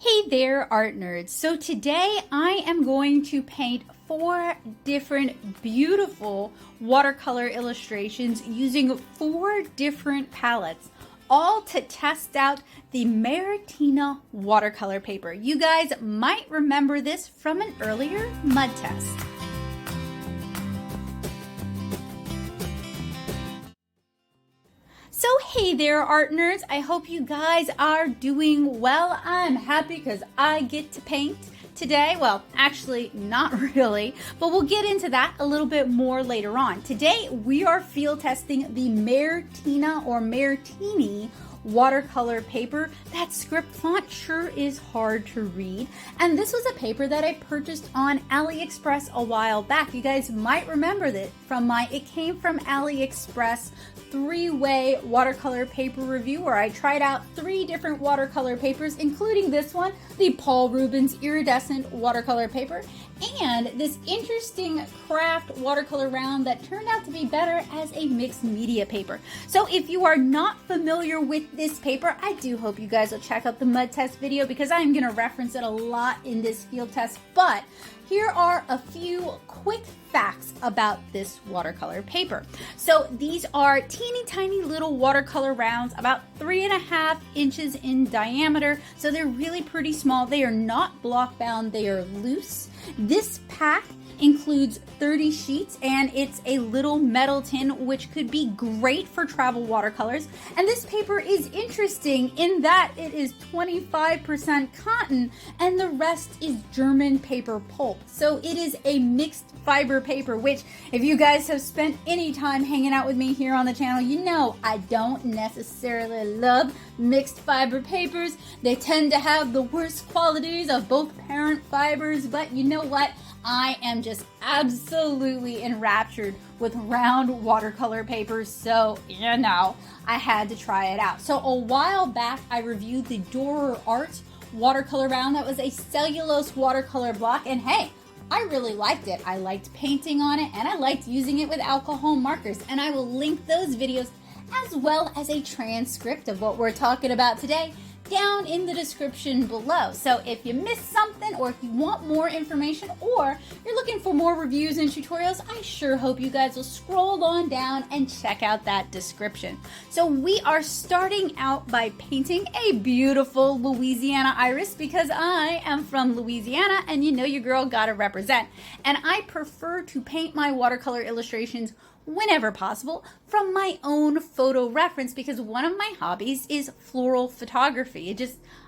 Hey there, art nerds. So today I am going to paint 4 different beautiful watercolor illustrations using 4 different palettes, all to test out the Mairtini watercolor paper. You guys might remember this from an earlier mud test. So hey there, art nerds. I hope you guys are doing well. I'm happy because I get to paint today. Well, actually not really, but we'll get into that a little bit more later on. Today we are field testing the Mairtini or Mairtini watercolor paper. That script font sure is hard to read, and this was a paper that I purchased on AliExpress a while back. You guys might remember that it came from AliExpress 3-way watercolor paper review where I tried out 3 different watercolor papers, including this one, the Paul Rubens iridescent watercolor paper, and this interesting craft watercolor round that turned out to be better as a mixed media paper. So if you are not familiar with this paper, I do hope you guys will check out the mud test video because I'm going to reference it a lot in this field test. But here are a few quick facts about this watercolor paper. So these are teeny tiny little watercolor rounds, about 3.5 inches in diameter. So they're really pretty small. They are not block bound, they are loose. This pack includes 30 sheets, and it's a little metal tin, which could be great for travel watercolors. And this paper is interesting in that it is 25% cotton and the rest is German paper pulp. So it is a mixed fiber paper, which if you guys have spent any time hanging out with me here on the channel, you know I don't necessarily love mixed fiber papers. They tend to have the worst qualities of both parent fibers, but you know what? I am just absolutely enraptured with round watercolor papers, so you know, I had to try it out. So a while back, I reviewed the Dorer Art watercolor round. That was a cellulose watercolor block, and hey, I really liked it. I liked painting on it, and I liked using it with alcohol markers, and I will link those videos as well as a transcript of what we're talking about today down in the description below. So if you missed something, or if you want more information, or you're looking for more reviews and tutorials, I sure hope you guys will scroll on down and check out that description. So we are starting out by painting a beautiful Louisiana iris because I am from Louisiana, and you know your girl gotta represent. And I prefer to paint my watercolor illustrations whenever possible from my own photo reference because one of my hobbies is floral photography.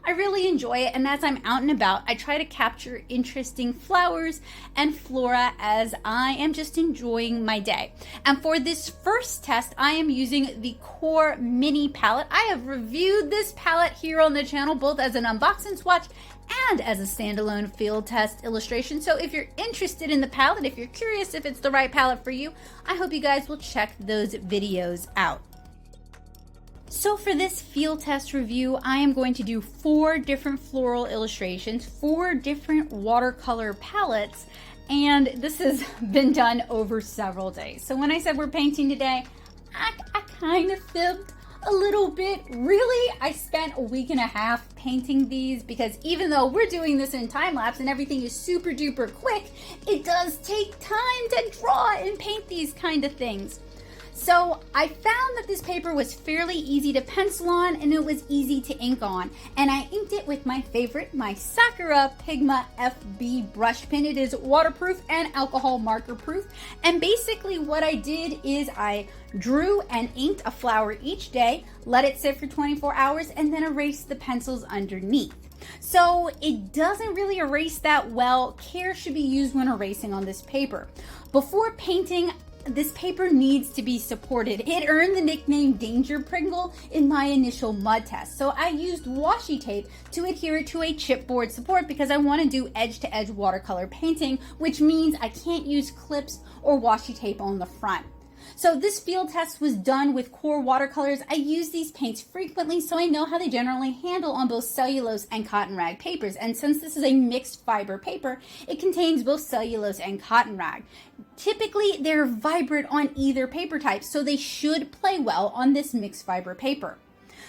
I really enjoy it, and as I'm out and about, I try to capture interesting flowers and flora as I am just enjoying my day. And for this first test, I am using the Core Mini palette. I have reviewed this palette here on the channel, both as an unboxing swatch and as a standalone field test illustration. So if you're interested in the palette, if you're curious if it's the right palette for you, I hope you guys will check those videos out. So for this field test review, I am going to do 4 different floral illustrations, 4 different watercolor palettes, and this has been done over several days. So when I said we're painting today, I kind of fibbed a little bit. Really, I spent a week and a half painting these because even though we're doing this in time lapse and everything is super duper quick, it does take time to draw and paint these kind of things. So I found that this paper was fairly easy to pencil on and it was easy to ink on. And I inked it with my favorite, my Sakura Pigma FB brush pen. It is waterproof and alcohol marker proof. And basically what I did is I drew and inked a flower each day, let it sit for 24 hours, and then erased the pencils underneath. So it doesn't really erase that well. Care should be used when erasing on this paper. Before painting, this paper needs to be supported. It earned the nickname Danger Pringle in my initial mud test. So I used washi tape to adhere it to a chipboard support because I want to do edge-to-edge watercolor painting, which means I can't use clips or washi tape on the front. So this field test was done with Core watercolors. I use these paints frequently, so I know how they generally handle on both cellulose and cotton rag papers. And since this is a mixed fiber paper, it contains both cellulose and cotton rag. Typically, they're vibrant on either paper type, so they should play well on this mixed fiber paper.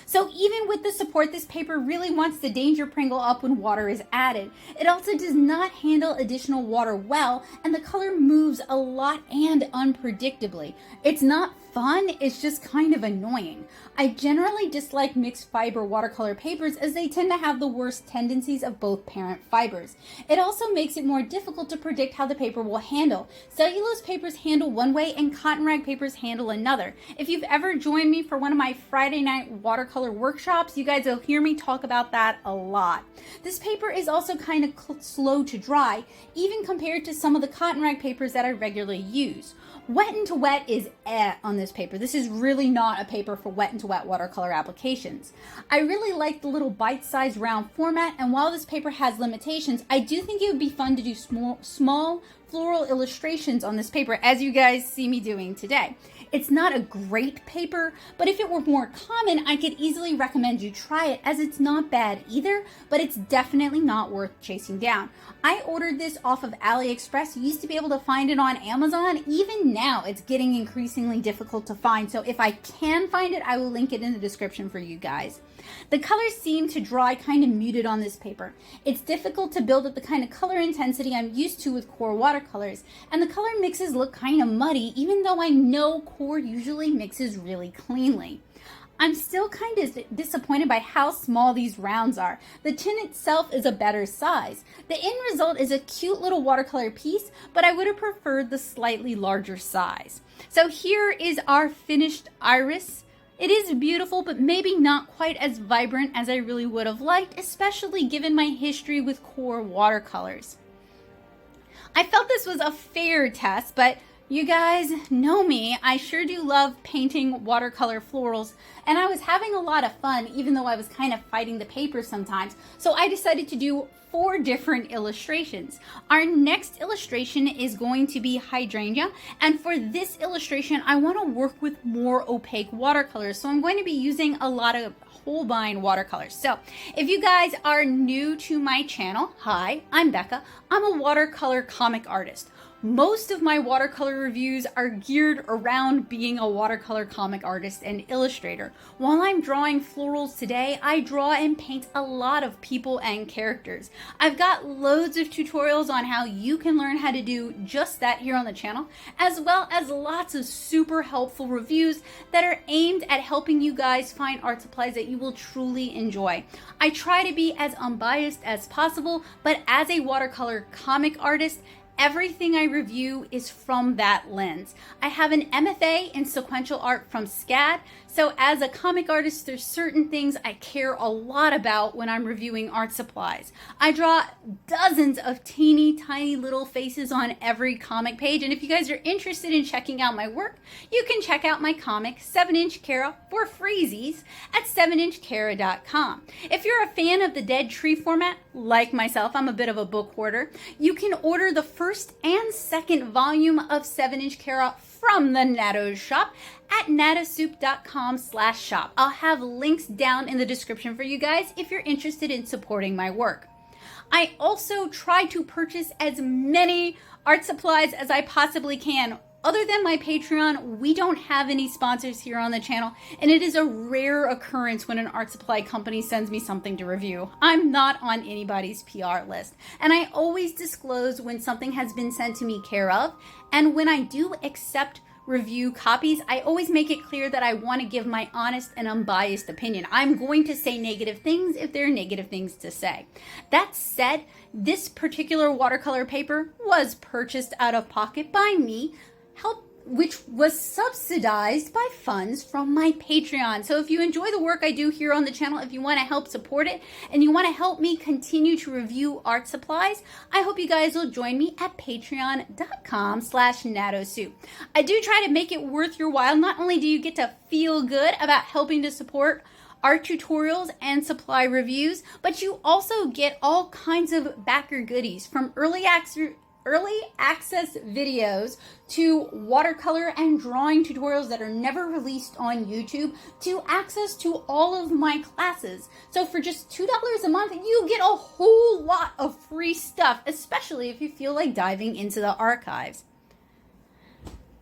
So even with the support, this paper really wants to danger Pringle up when water is added. It also does not handle additional water well, and the color moves a lot and unpredictably. It's not fun, it's just kind of annoying. I generally dislike mixed fiber watercolor papers as they tend to have the worst tendencies of both parent fibers. It also makes it more difficult to predict how the paper will handle. Cellulose papers handle one way and cotton rag papers handle another. If you've ever joined me for one of my Friday night watercolor workshops, you guys will hear me talk about that a lot. This paper is also kind of slow to dry, even compared to some of the cotton rag papers that I regularly use. Wet and to wet is on this paper. This is really not a paper for wet and to wet watercolor applications. I really like the little bite-sized round format, and while this paper has limitations, I do think it would be fun to do small floral illustrations on this paper, as you guys see me doing today. It's not a great paper, but if it were more common, I could easily recommend you try it, as it's not bad either, but it's definitely not worth chasing down. I ordered this off of AliExpress. You used to be able to find it on Amazon. Even now, it's getting increasingly difficult to find, so if I can find it, I will link it in the description for you guys. The colors seem to dry kind of muted on this paper. It's difficult to build up the kind of color intensity I'm used to with core watercolors, and the color mixes look kind of muddy, even though I know core usually mixes really cleanly. I'm still kind of disappointed by how small these rounds are. The tin itself is a better size. The end result is a cute little watercolor piece, but I would have preferred the slightly larger size. So here is our finished iris. It is beautiful, but maybe not quite as vibrant as I really would have liked, especially given my history with core watercolors. I felt this was a fair test, but you guys know me, I sure do love painting watercolor florals, and I was having a lot of fun, even though I was kind of fighting the paper sometimes. So I decided to do 4 different illustrations. Our next illustration is going to be hydrangea, and for this illustration, I want to work with more opaque watercolors. So I'm going to be using a lot of Holbein watercolors. So if you guys are new to my channel, hi, I'm Becca. I'm a watercolor comic artist. Most of my watercolor reviews are geared around being a watercolor comic artist and illustrator. While I'm drawing florals today, I draw and paint a lot of people and characters. I've got loads of tutorials on how you can learn how to do just that here on the channel, as well as lots of super helpful reviews that are aimed at helping you guys find art supplies that you will truly enjoy. I try to be as unbiased as possible, but as a watercolor comic artist, everything I review is from that lens. I have an MFA in sequential art from SCAD, so as a comic artist, there's certain things I care a lot about when I'm reviewing art supplies. I draw dozens of teeny tiny little faces on every comic page, and if you guys are interested in checking out my work, you can check out my comic 7-inch Cara for freezies at 7inchcara.com. If you're a fan of the dead tree format, like myself, I'm a bit of a book hoarder, you can order the first and second volume of 7-inch Cara from the Natto shop at nattosoup.com/shop. I'll have links down in the description for you guys if you're interested in supporting my work. I also try to purchase as many art supplies as I possibly can. Other than my Patreon, we don't have any sponsors here on the channel, and it is a rare occurrence when an art supply company sends me something to review. I'm not on anybody's PR list, and I always disclose when something has been sent to me care of, and when I do accept review copies, I always make it clear that I want to give my honest and unbiased opinion. I'm going to say negative things if there are negative things to say. That said, this particular watercolor paper was purchased out of pocket by me, which was subsidized by funds from my Patreon. So if you enjoy the work I do here on the channel, if you want to help support it, and you want to help me continue to review art supplies, I hope you guys will join me at patreon.com/nattosoup. I do try to make it worth your while. Not only do you get to feel good about helping to support art tutorials and supply reviews, but you also get all kinds of backer goodies, from early access videos to watercolor and drawing tutorials that are never released on YouTube, to access to all of my classes. So for just $2 a month, you get a whole lot of free stuff, especially if you feel like diving into the archives.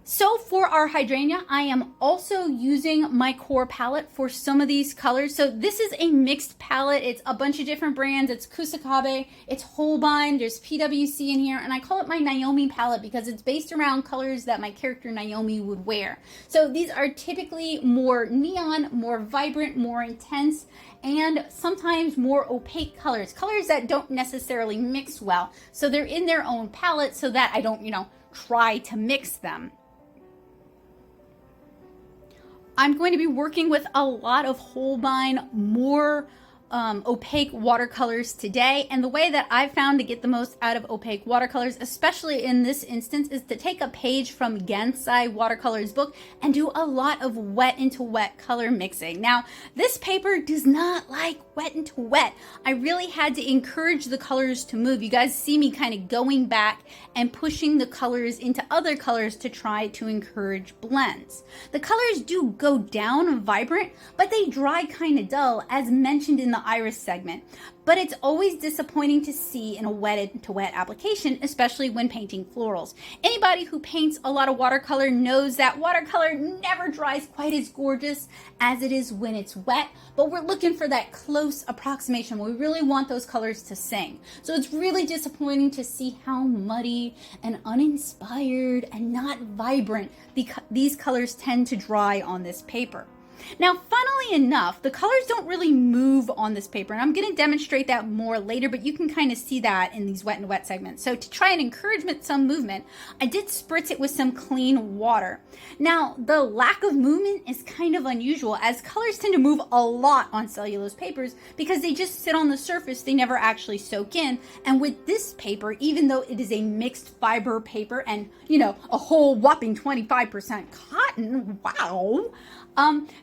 So for our hydrangea, I am also using my core palette for some of these colors. So this is a mixed palette. It's a bunch of different brands. It's Kusakabe, it's Holbein, there's PWC in here, and I call it my Naomi palette because it's based around colors that my character Naomi would wear. So these are typically more neon, more vibrant, more intense, and sometimes more opaque colors, colors that don't necessarily mix well. So they're in their own palette so that I don't, try to mix them. I'm going to be working with a lot of Holbein, more opaque watercolors today. And the way that I've found to get the most out of opaque watercolors, especially in this instance, is to take a page from Gensai Watercolors book and do a lot of wet into wet color mixing. Now, this paper does not like wet into wet. I really had to encourage the colors to move. You guys see me kind of going back and pushing the colors into other colors to try to encourage blends. The colors do go down vibrant, but they dry kind of dull, as mentioned in the iris segment. But it's always disappointing to see in a wet to wet application, especially when painting florals. Anybody who paints a lot of watercolor knows that watercolor never dries quite as gorgeous as it is when it's wet, but we're looking for that close approximation. We really want those colors to sing. So it's really disappointing to see how muddy and uninspired and not vibrant these colors tend to dry on this paper. Now, funnily enough, the colors don't really move on this paper, and I'm going to demonstrate that more later, but you can kind of see that in these wet and wet segments. So to try and encourage some movement, I did spritz it with some clean water. Now, the lack of movement is kind of unusual, as colors tend to move a lot on cellulose papers because they just sit on the surface, they never actually soak in. And with this paper, even though it is a mixed fiber paper and, a whole whopping 25% cotton, wow,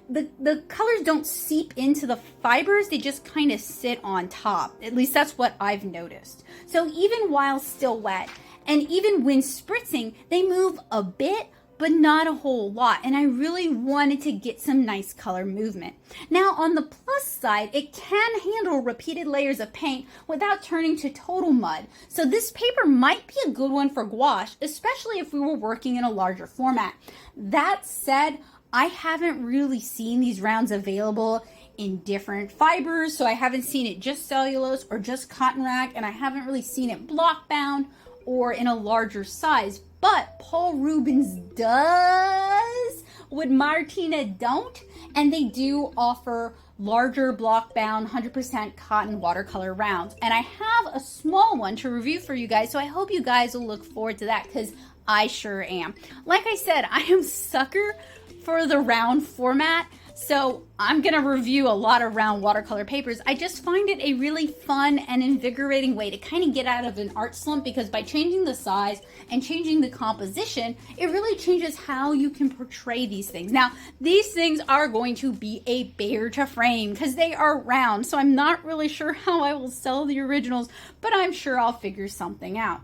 the colors don't seep into the fibers, they just kind of sit on top. At least that's what I've noticed. So even while still wet, and even when spritzing, they move a bit, but not a whole lot. And I really wanted to get some nice color movement. Now on the plus side, it can handle repeated layers of paint without turning to total mud. So this paper might be a good one for gouache, especially if we were working in a larger format. That said, I haven't really seen these rounds available in different fibers, so I haven't seen it just cellulose or just cotton rag, and I haven't really seen it block bound or in a larger size. But Paul Rubens does, what Mairtini don't, and they do offer larger block bound 100% cotton watercolor rounds. And I have a small one to review for you guys, so I hope you guys will look forward to that because I sure am. Like I said, I am sucker for the round format, so I'm gonna review a lot of round watercolor papers. I just find it a really fun and invigorating way to kind of get out of an art slump, because by changing the size and changing the composition, it really changes how you can portray these things. Now, these things are going to be a bear to frame because they are round, so I'm not really sure how I will sell the originals, but I'm sure I'll figure something out.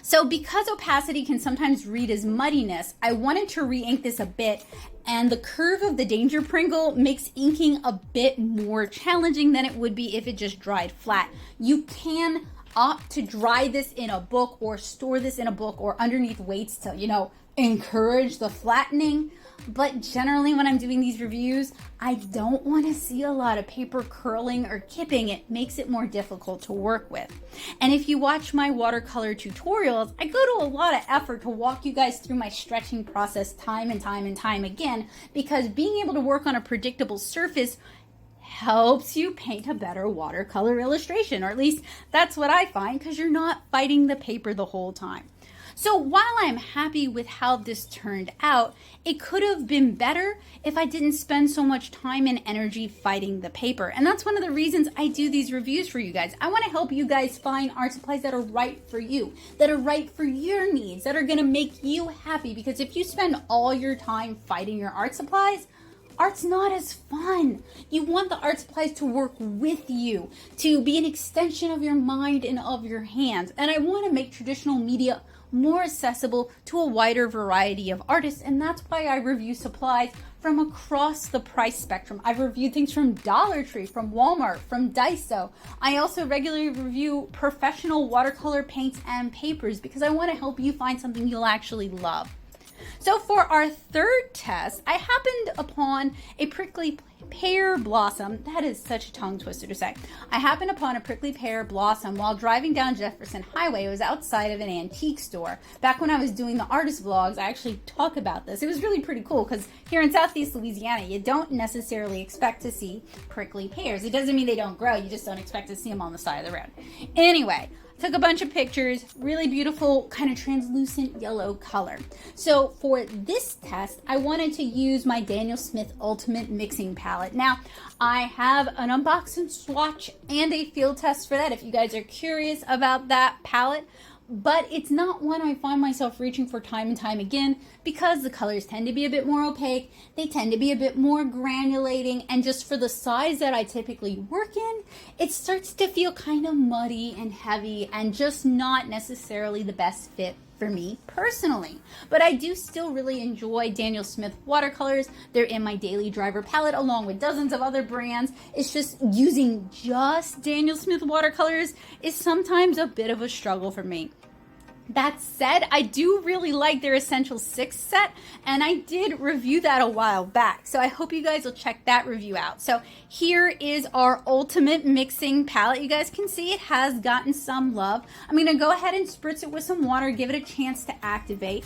So because opacity can sometimes read as muddiness, I wanted to re-ink this a bit, and the curve of the Danger Pringle makes inking a bit more challenging than it would be if it just dried flat. You can opt to dry this in a book or store this in a book or underneath weights to, encourage the flattening. But generally when I'm doing these reviews, I don't want to see a lot of paper curling or kipping. It makes it more difficult to work with. And if you watch my watercolor tutorials, I go to a lot of effort to walk you guys through my stretching process time and time again, because being able to work on a predictable surface helps you paint a better watercolor illustration, or at least that's what I find, because you're not fighting the paper the whole time. So while I'm happy with how this turned out, it could have been better if I didn't spend so much time and energy fighting the paper. And that's one of the reasons I do these reviews for you guys. I want to help you guys find art supplies that are right for you, that are right for your needs, that are going to make you happy. Because if you spend all your time fighting your art supplies, art's not as fun. You want the art supplies to work with you, to be an extension of your mind and of your hands. And I want to make traditional media more accessible to a wider variety of artists, and that's why I review supplies from across the price spectrum. I've reviewed things from Dollar Tree, from Walmart, from Daiso. I also regularly review professional watercolor paints and papers because I want to help you find something you'll actually love. So for our third test, I happened upon a prickly pear blossom. That is such a tongue twister to say. I happened upon a prickly pear blossom while driving down Jefferson Highway. It was outside of an antique store. Back when I was doing the artist vlogs, I actually talk about this. It was really pretty cool because here in Southeast Louisiana, you don't necessarily expect to see prickly pears. It doesn't mean they don't grow. You just don't expect to see them on the side of the road. Anyway, took a bunch of pictures, really beautiful, kind of translucent yellow color. So for this test, I wanted to use my Daniel Smith Ultimate Mixing Palette. Now, I have an unboxing swatch and a field test for that if you guys are curious about that palette. But it's not one I find myself reaching for time and time again because the colors tend to be a bit more opaque, they tend to be a bit more granulating, and just for the size that I typically work in, it starts to feel kind of muddy and heavy and just not necessarily the best fit for me personally. But I do still really enjoy Daniel Smith watercolors. They're in my daily driver palette along with dozens of other brands. It's just using just Daniel Smith watercolors is sometimes a bit of a struggle for me. That said, I do really like their Essential 6 set, and I did review that a while back, so I hope you guys will check that review out. So here is our Ultimate Mixing Palette. You guys can see it has gotten some love. I'm going to go ahead and spritz it with some water, give it a chance to activate.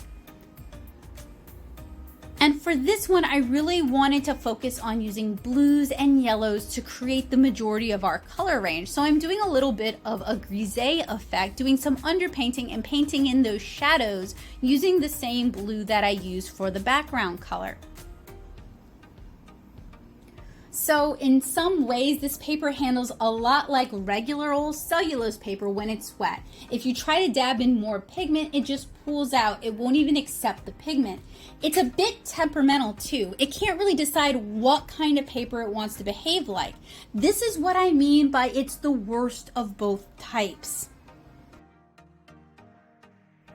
And for this one, I really wanted to focus on using blues and yellows to create the majority of our color range. So I'm doing a little bit of a grisé effect, doing some underpainting and painting in those shadows using the same blue that I use for the background color. So in some ways, this paper handles a lot like regular old cellulose paper when it's wet. If you try to dab in more pigment, it just pulls out. It won't even accept the pigment. It's a bit temperamental too. It can't really decide what kind of paper it wants to behave like. This is what I mean by it's the worst of both types.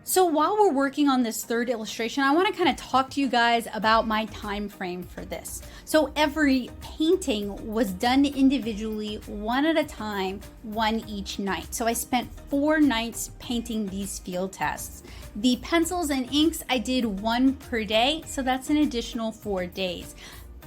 So while we're working on this third illustration, I want to kind of talk to you guys about my time frame for this. So every painting was done individually, one at a time, one each night. So I spent 4 nights painting these field tests. The pencils and inks, I did 1 per day, so that's an additional 4 days.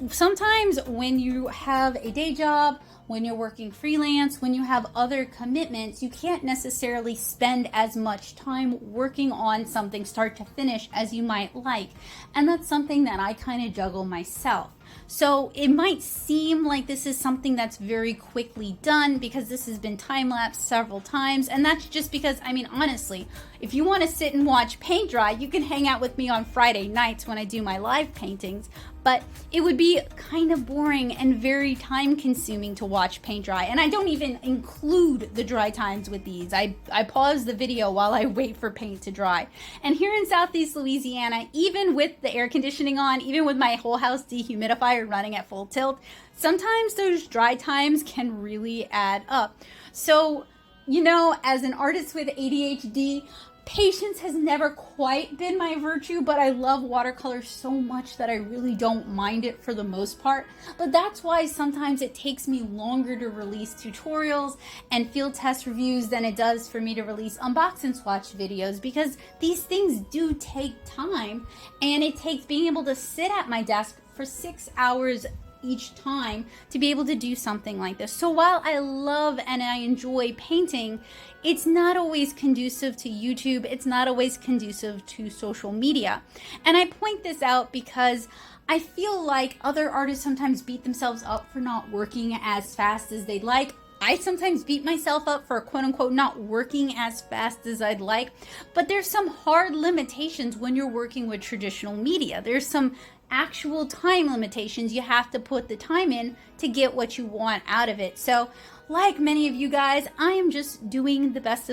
Sometimes when you have a day job, when you're working freelance, when you have other commitments, you can't necessarily spend as much time working on something start to finish as you might like. And that's something that I kind of juggle myself. So it might seem like this is something that's very quickly done because this has been time-lapsed several times. And that's just because, I mean, honestly, if you want to sit and watch paint dry, you can hang out with me on Friday nights when I do my live paintings. But it would be kind of boring and very time consuming to watch paint dry. And I don't even include the dry times with these. I pause the video while I wait for paint to dry. And here in Southeast Louisiana, even with the air conditioning on, even with my whole house dehumidifier running at full tilt, sometimes those dry times can really add up. So, you know, as an artist with ADHD, patience has never quite been my virtue, but I love watercolor so much that I really don't mind it for the most part. But that's why sometimes it takes me longer to release tutorials and field test reviews than it does for me to release unbox and swatch videos, because these things do take time, and it takes being able to sit at my desk for 6 hours each time to be able to do something like this. So while I love and I enjoy painting, it's not always conducive to YouTube. It's not always conducive to social media. And I point this out because I feel like other artists sometimes beat themselves up for not working as fast as they'd like. I sometimes beat myself up for quote unquote not working as fast as I'd like, but there's some hard limitations when you're working with traditional media. There's some actual time limitations. You have to put the time in to get what you want out of it. So like many of you guys, I am just doing the best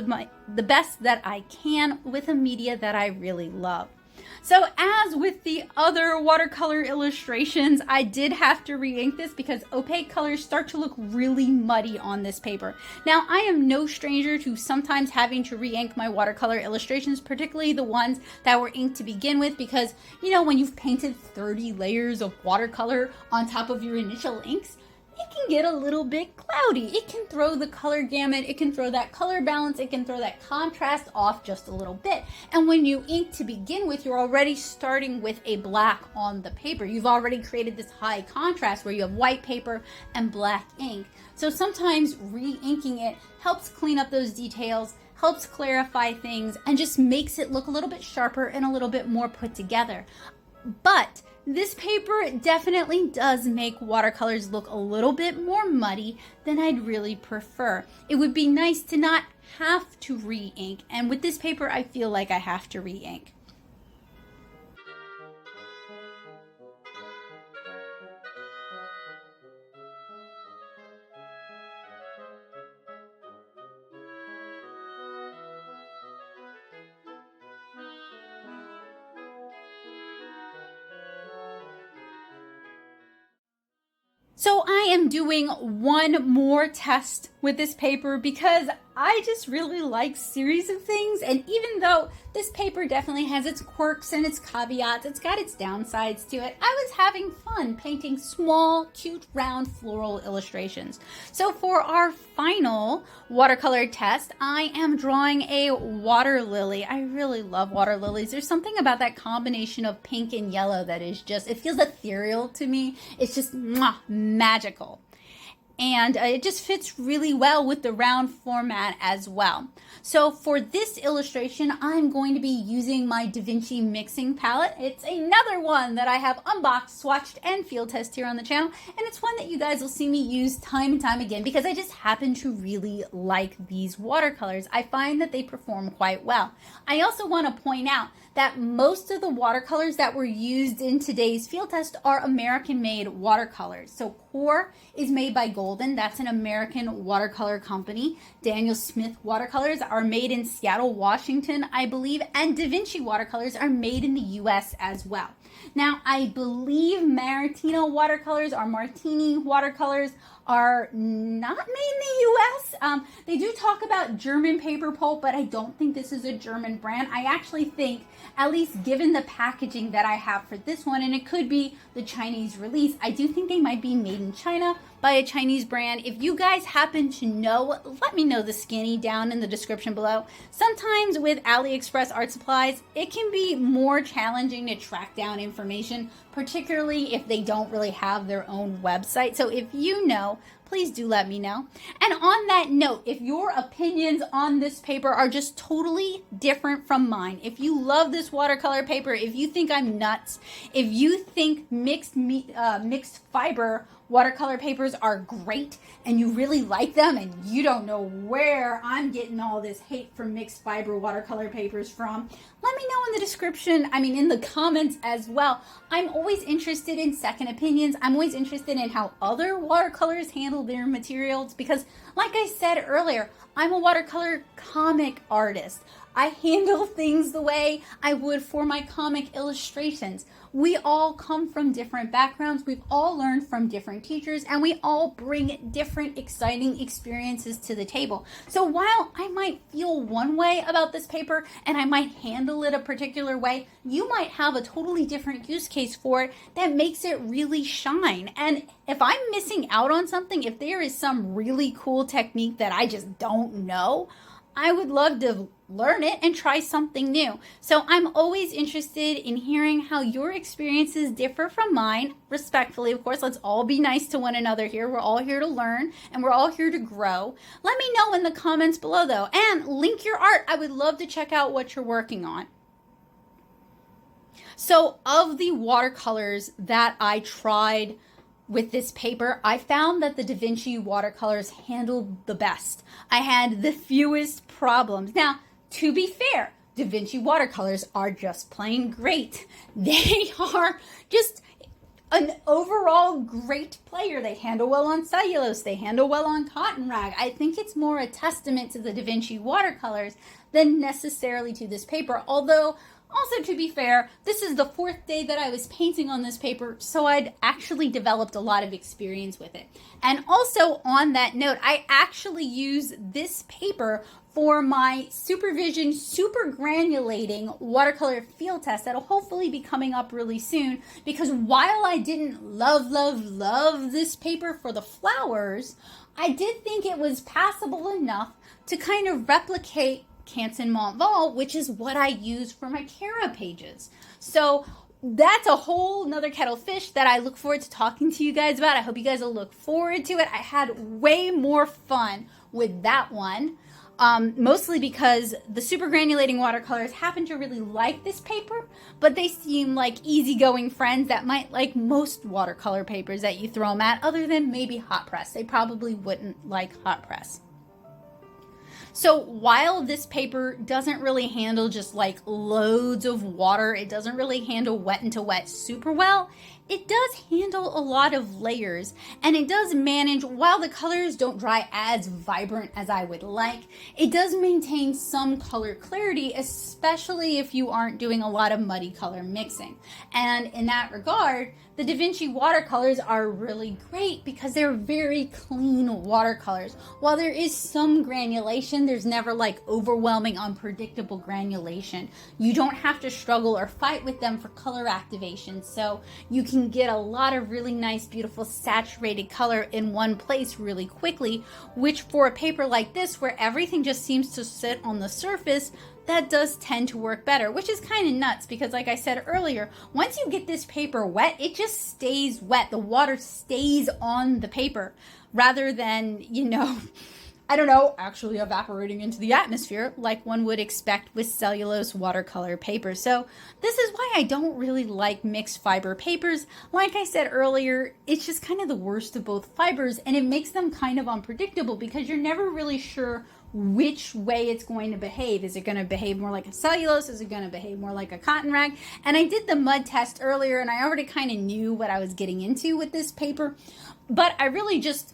that I can with a media that I really love. So as with the other watercolor illustrations, I did have to re-ink this because opaque colors start to look really muddy on this paper. Now, I am no stranger to sometimes having to re-ink my watercolor illustrations, particularly the ones that were inked to begin with, because, you know, when you've painted 30 layers of watercolor on top of your initial inks, it can get a little bit cloudy. It can throw the color gamut, it can throw that color balance, it can throw that contrast off just a little bit. And when you ink to begin with, you're already starting with a black on the paper. You've already created this high contrast where you have white paper and black ink. So sometimes re-inking it helps clean up those details, helps clarify things, and just makes it look a little bit sharper and a little bit more put together. But this paper definitely does make watercolors look a little bit more muddy than I'd really prefer. It would be nice to not have to re-ink, and with this paper I feel like I have to re-ink. So I am doing one more test with this paper because I just really like series of things, and even though this paper definitely has its quirks and its caveats, it's got its downsides to it, I was having fun painting small, cute, round floral illustrations. So for our final watercolor test, I am drawing a water lily. I really love water lilies. There's something about that combination of pink and yellow that is just, it feels ethereal to me. It's just magical. And it just fits really well with the round format as well. So for this illustration, I'm going to be using my DaVinci mixing palette. It's another one that I have unboxed, swatched, and field tested here on the channel. And it's one that you guys will see me use time and time again because I just happen to really like these watercolors. I find that they perform quite well. I also want to point out that most of the watercolors that were used in today's field test are American-made watercolors. So Core is made by Golden. That's an American watercolor company. Daniel Smith watercolors are made in Seattle, Washington, I believe, and DaVinci watercolors are made in the US as well. Now, I believe Mairtini watercolors or Mairtini watercolors are not made in the US. They do talk about German paper pulp, but I don't think this is a German brand. I actually think, at least given the packaging that I have for this one, and it could be the Chinese release, I do think they might be made in China by a Chinese brand. If you guys happen to know, let me know the skinny down in the description below. Sometimes with AliExpress art supplies, it can be more challenging to track down information, particularly if they don't really have their own website. So if you know, please do let me know. And on that note, if your opinions on this paper are just totally different from mine, if you love this watercolor paper, if you think I'm nuts, if you think mixed fiber watercolor papers are great and you really like them and you don't know where I'm getting all this hate from mixed fiber watercolor papers from, let me know in the description, in the comments as well. I'm always interested in second opinions. I'm always interested in how other watercolors handle their materials because, like I said earlier, I'm a watercolor comic artist. I handle things the way I would for my comic illustrations. We all come from different backgrounds. We've all learned from different teachers, and we all bring different exciting experiences to the table. So while I might feel one way about this paper and I might handle it a particular way, you might have a totally different use case for it that makes it really shine. And if I'm missing out on something, if there is some really cool technique that I just don't know, I would love to learn it and try something new. So I'm always interested in hearing how your experiences differ from mine, respectfully, of course. Let's all be nice to one another here. We're all here to learn and we're all here to grow. Let me know in the comments below though, and link your art. I would love to check out what you're working on. So of the watercolors that I tried with this paper, I found that the DaVinci watercolors handled the best. I had the fewest problems. Now, to be fair, DaVinci watercolors are just plain great. They are just an overall great player. They handle well on cellulose. They handle well on cotton rag. I think it's more a testament to the DaVinci watercolors than necessarily to this paper, although Also, to be fair, this is the 4th day that I was painting on this paper, so I'd actually developed a lot of experience with it. And also on that note, I actually use this paper for my supervision super granulating watercolor field test that'll hopefully be coming up really soon, because while I didn't love this paper for the flowers, I did think it was passable enough to kind of replicate Canson Montval, which is what I use for my Cara pages. So that's a whole nother kettle of fish that I look forward to talking to you guys about. I hope you guys will look forward to it. I had way more fun with that one, mostly because the super granulating watercolors happen to really like this paper, but they seem like easygoing friends that might like most watercolor papers that you throw them at, other than maybe hot press. They probably wouldn't like hot press. So while this paper doesn't really handle just like loads of water, it doesn't really handle wet into wet super well, it does handle a lot of layers, and it does manage, while the colors don't dry as vibrant as I would like, it does maintain some color clarity, especially if you aren't doing a lot of muddy color mixing. And in that regard, the Da Vinci watercolors are really great because they're very clean watercolors. While there is some granulation, there's never like overwhelming, unpredictable granulation. You don't have to struggle or fight with them for color activation, so you can get a lot of really nice, beautiful, saturated color in one place really quickly, which for a paper like this, where everything just seems to sit on the surface, that does tend to work better, which is kind of nuts because, like I said earlier, once you get this paper wet, it just stays wet. The water stays on the paper rather than, you know, I don't know, actually evaporating into the atmosphere like one would expect with cellulose watercolor paper. So this is why I don't really like mixed fiber papers. Like I said earlier, it's just kind of the worst of both fibers, and it makes them kind of unpredictable because you're never really sure which way it's going to behave. Is it going to behave more like a cellulose? Is it going to behave more like a cotton rag? And I did the mud test earlier, and I already kind of knew what I was getting into with this paper, but I really just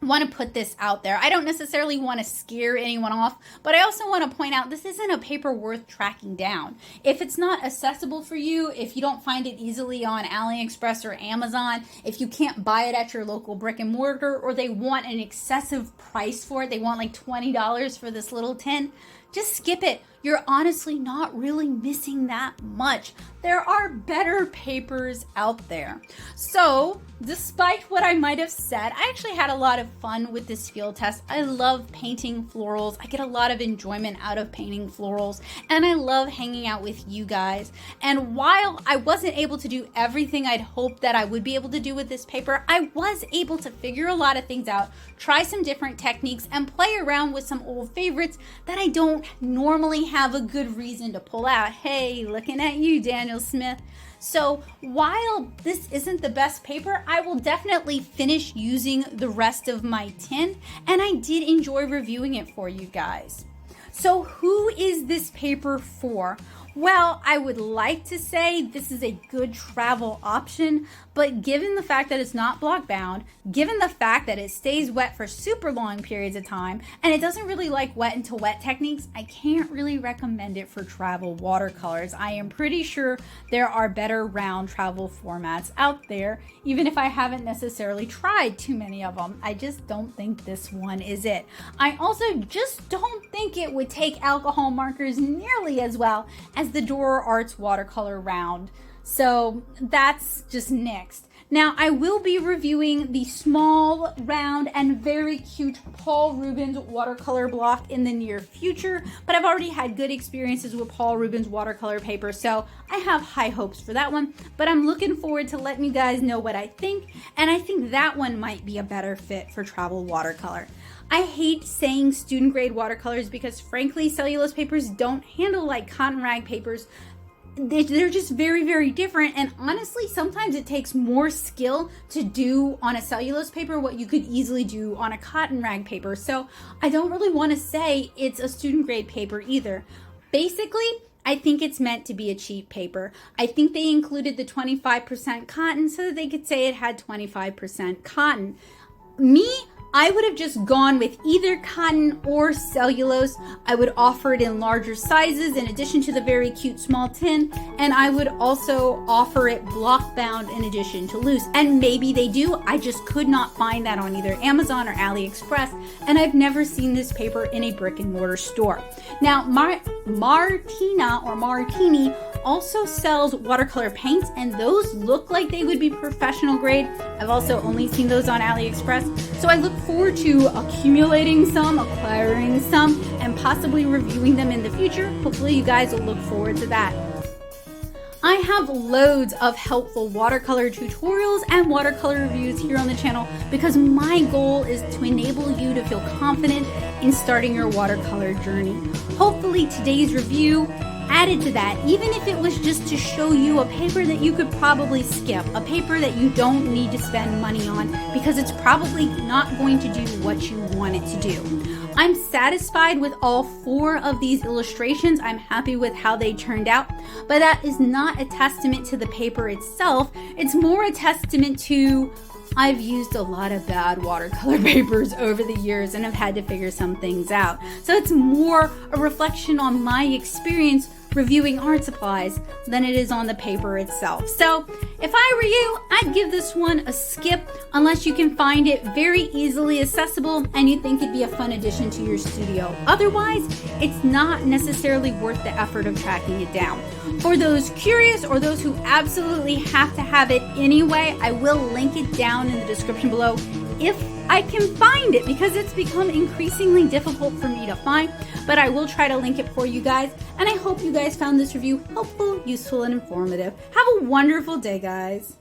want to put this out there. I don't necessarily want to scare anyone off, but I also want to point out this isn't a paper worth tracking down. If it's not accessible for you, if you don't find it easily on AliExpress or Amazon, if you can't buy it at your local brick and mortar, or they want an excessive price for it, they want like $20 for this little tin, just skip it. You're honestly not really missing that much. There are better papers out there. So, despite what I might have said, I actually had a lot of fun with this field test. I love painting florals. I get a lot of enjoyment out of painting florals, and I love hanging out with you guys. And while I wasn't able to do everything I'd hoped that I would be able to do with this paper, I was able to figure a lot of things out, try some different techniques, and play around with some old favorites that I don't normally have a good reason to pull out. Hey, looking at you, Daniel Smith. So while this isn't the best paper, I will definitely finish using the rest of my tin, and I did enjoy reviewing it for you guys. So who is this paper for? Well, I would like to say this is a good travel option, but given the fact that it's not block bound, given the fact that it stays wet for super long periods of time, and it doesn't really like wet into wet techniques, I can't really recommend it for travel watercolors. I am pretty sure there are better round travel formats out there, even if I haven't necessarily tried too many of them. I just don't think this one is it. I also just don't think it would take alcohol markers nearly as well as the Dorer Arts watercolor round. So that's just next. Now I will be reviewing the small, round, and very cute Paul Rubens watercolor block in the near future, but I've already had good experiences with Paul Rubens watercolor paper, so I have high hopes for that one, but I'm looking forward to letting you guys know what I think, and I think that one might be a better fit for travel watercolor. I hate saying student grade watercolors because frankly, cellulose papers don't handle like cotton rag papers. They're just very, very different, and honestly, sometimes it takes more skill to do on a cellulose paper what you could easily do on a cotton rag paper. So I don't really want to say it's a student grade paper either. Basically, I think it's meant to be a cheap paper. I think they included the 25% cotton so that they could say it had 25% cotton. Me, I would have just gone with either cotton or cellulose. I would offer it in larger sizes in addition to the very cute small tin, and I would also offer it block bound in addition to loose. And maybe they do, I just could not find that on either Amazon or AliExpress, and I've never seen this paper in a brick and mortar store. Now, Mairtini also sells watercolor paints, and those look like they would be professional grade. I've also only seen those on AliExpress, so I look forward to accumulating some, acquiring some, and possibly reviewing them in the future. Hopefully you guys will look forward to that. I have loads of helpful watercolor tutorials and watercolor reviews here on the channel because my goal is to enable you to feel confident in starting your watercolor journey. Hopefully today's review added to that, even if it was just to show you a paper that you could probably skip, a paper that you don't need to spend money on because it's probably not going to do what you want it to do. I'm satisfied with all 4 of these illustrations. I'm happy with how they turned out, but that is not a testament to the paper itself. It's more a testament to I've used a lot of bad watercolor papers over the years and have had to figure some things out. So it's more a reflection on my experience reviewing art supplies than it is on the paper itself. So if I were you, I'd give this one a skip unless you can find it very easily accessible and you think it'd be a fun addition to your studio. Otherwise, it's not necessarily worth the effort of tracking it down. For those curious or those who absolutely have to have it anyway, I will link it down in the description below if I can find it, because it's become increasingly difficult for me to find, but I will try to link it for you guys. And I hope you guys found this review helpful, useful, and informative. Have a wonderful day, guys.